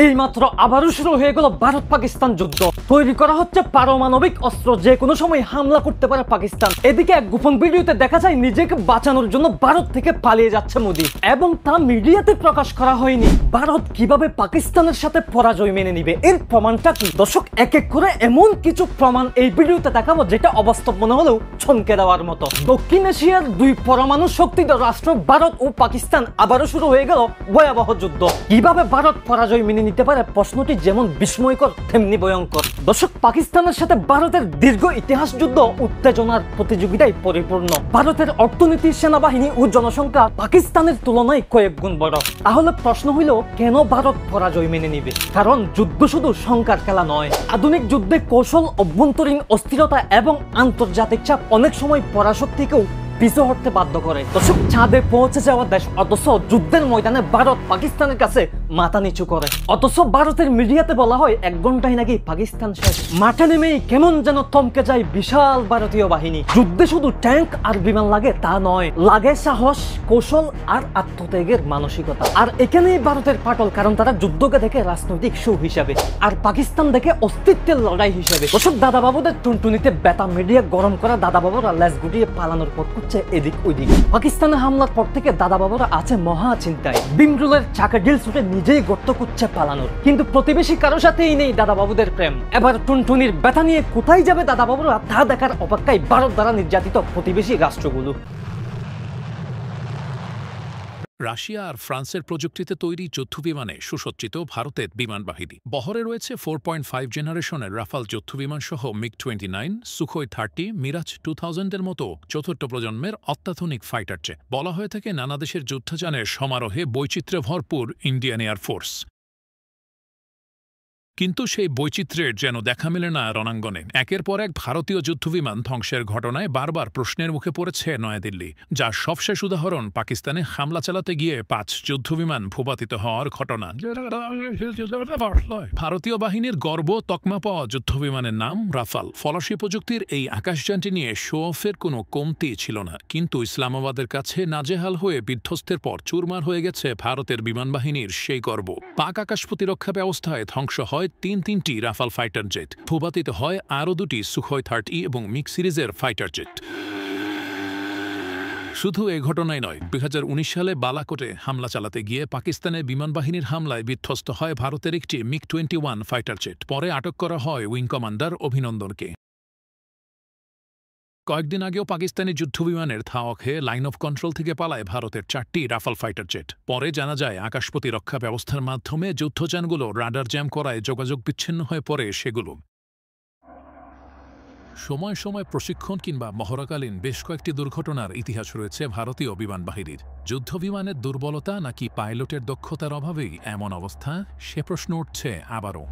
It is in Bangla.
এইমাত্র আবারও শুরু হয়ে গেল ভারত পাকিস্তান যুদ্ধ। তৈরি করা হচ্ছে পারমাণবিক অস্ত্র, যে কোনো সময় হামলা করতে পারে পাকিস্তান। এদিকে এক গোপন ভিডিওতে দেখা যায় নিজেকে বাঁচানোর জন্য ভারত থেকে পালিয়ে যাচ্ছে মোদি, এবং তা মিডিয়াতে প্রকাশ করা হয়নি। ভারত কিভাবে পাকিস্তানের সাথে পরাজয় মেনে নিবে, এর প্রমাণটা কি? দর্শক, এক এক করে এমন কিছু প্রমাণ এই ভিডিওতে দেখাবো যেটা অবাস্তব মনে হলেও চমকে দেওয়ার মতো। দক্ষিণ এশিয়ার দুই পরমাণু শক্তিধর রাষ্ট্র ভারত ও পাকিস্তান আবারও শুরু হয়ে গেল ভয়াবহ যুদ্ধ। কিভাবে ভারত পরাজয় মেনে নিতে পারে, প্রশ্নটি যেমন বিস্ময়কর তেমনি ভয়ঙ্কর। দর্শক, পাকিস্তানের সাথে ভারতের দীর্ঘ ইতিহাস যুদ্ধ উত্তেজনার প্রতিযোগিতায় পরিপূর্ণ। ভারতের অর্থনীতি, সেনাবাহিনী ও জনসংখ্যা পাকিস্তানের তুলনায় কয়েক গুণ বড়। তাহলে প্রশ্ন হইল, কেন ভারত পরাজয় মেনে নিবে? কারণ যুদ্ধ শুধু সংখ্যার খেলা নয়। আধুনিক যুদ্ধে কৌশল, অভ্যন্তরীণ অস্থিরতা এবং আন্তর্জাতিক চাপ অনেক সময় পরাশক্তিকেও পিছু হটতে বাধ্য করে। দর্শক, চাঁদে পৌঁছে যাওয়া দেশ, অথচ যুদ্ধের ময়দানে ভারত পাকিস্তানের কাছে মাথা নিচু করে। অথচ ভারতের মিডিয়াতে বলা হয় 1 ঘন্টায় নাকি পাকিস্তান শেষ। মাঠে নেমেই কেমন যেন থমকে যায় বিশাল ভারতীয় বাহিনী। যুদ্ধে শুধু ট্যাঙ্ক আর বিমান লাগে তা নয়, লাগে সাহস, কৌশল আর আত্মত্যাগের মানসিকতা। আর এখানেই ভারতের পাটল, কারণ তারা যুদ্ধকে দেখে রাজনৈতিক শো হিসাবে, আর পাকিস্তান দেখে অস্তিত্বের লড়াই হিসেবে। দর্শক, দাদাবাবুদের টুনটুনিতে বেতা মিডিয়া গরম করা দাদাবাবুরা লেজ গুটিয়ে পালানোর পথ এদিক ওইদিক। পাকিস্তানের হামলার পর থেকে দাদাবাবুরা আছে মহা চিন্তায়। বিমরুলের চাকা ডিল ছুটে নিজেই গর্ত খুঁজছে পালানোর। কিন্তু প্রতিবেশী কারো সাথেই নেই দাদাবাবুদের প্রেম। এবার টুনটুনির ব্যথা নিয়ে কোথায় যাবে দাদাবাবুরা, তা দেখার অপেক্ষায় ভারত দ্বারা নির্যাতিত প্রতিবেশী রাষ্ট্রগুলো। রাশিয়া আর ফ্রান্সের প্রযুক্তিতে তৈরি যুদ্ধবিমানে সুসজ্জিত ভারতের বিমান বাহিনী। বহরে রয়েছে 4.5 জেনারেশনের রাফাল যুদ্ধবিমান সহ মিগ-29, সুখোই 30, মিরাজ 2000-এর মতো চতুর্থ প্রজন্মের অত্যাধুনিক ফাইটার জেট। বলা হয়ে থাকে নানা দেশের যুদ্ধযানের সমারোহে বৈচিত্র্যে ভরপুর ইন্ডিয়ান এয়ারফোর্স। কিন্তু সেই বৈচিত্র্যের যেন দেখা মেলে না রণাঙ্গনে। একের পর এক ভারতীয় যুদ্ধবিমান ধ্বংসের ঘটনায় বারবার প্রশ্নের মুখে পড়েছে নয়াদিল্লি, যার সবশেষ উদাহরণ পাকিস্তানে হামলা চালাতে গিয়ে 5 যুদ্ধবিমান ভূপাতিত হওয়ার ঘটনা। ভারতীয় বাহিনীর গর্ব তকমা পাওয়া যুদ্ধবিমানের নাম রাফাল। ফরাসি প্রযুক্তির এই আকাশযানটি নিয়ে শো অফের কোনো কমতি ছিল না, কিন্তু ইসলামাবাদের কাছে নাজেহাল হয়ে বিধ্বস্তের পর চুরমার হয়ে গেছে ভারতের বিমান বাহিনীর সেই গর্ব। পাক আকাশ প্রতিরক্ষা ব্যবস্থায় ধ্বংস হয় 3টি রাফাল ফাইটার জেট, ভূপাতিত হয় আরও 2টি সুখোই 30 এবং মিগ সিরিজের ফাইটার জেট। শুধু এ ঘটনাই নয়, 2019 সালে বালাকোটে হামলা চালাতে গিয়ে পাকিস্তানের বিমান বাহিনীর হামলায় বিধ্বস্ত হয় ভারতের একটি মিগ-21 ফাইটার জেট। পরে আটক করা হয় উইং কমান্ডার অভিনন্দনকে। কয়েকদিন আগেও পাকিস্তানি যুদ্ধবিমানের ধাওয়া খেয়ে লাইন অফ কন্ট্রোল থেকে পালায় ভারতের 4টি রাফাল ফাইটার জেট। পরে জানা যায় আকাশ প্রতিরক্ষা ব্যবস্থার মাধ্যমে যুদ্ধযানগুলো রাডার জ্যাম করায় যোগাযোগ বিচ্ছিন্ন হয়ে পড়ে সেগুলো। সময় সময় প্রশিক্ষণ কিংবা মহড়াকালীন বেশ কয়েকটি দুর্ঘটনার ইতিহাস রয়েছে ভারতীয় বিমান বাহিনীর। যুদ্ধবিমানের দুর্বলতা নাকি পাইলটের দক্ষতার অভাবেই এমন অবস্থা, সে প্রশ্ন উঠছে আবারও।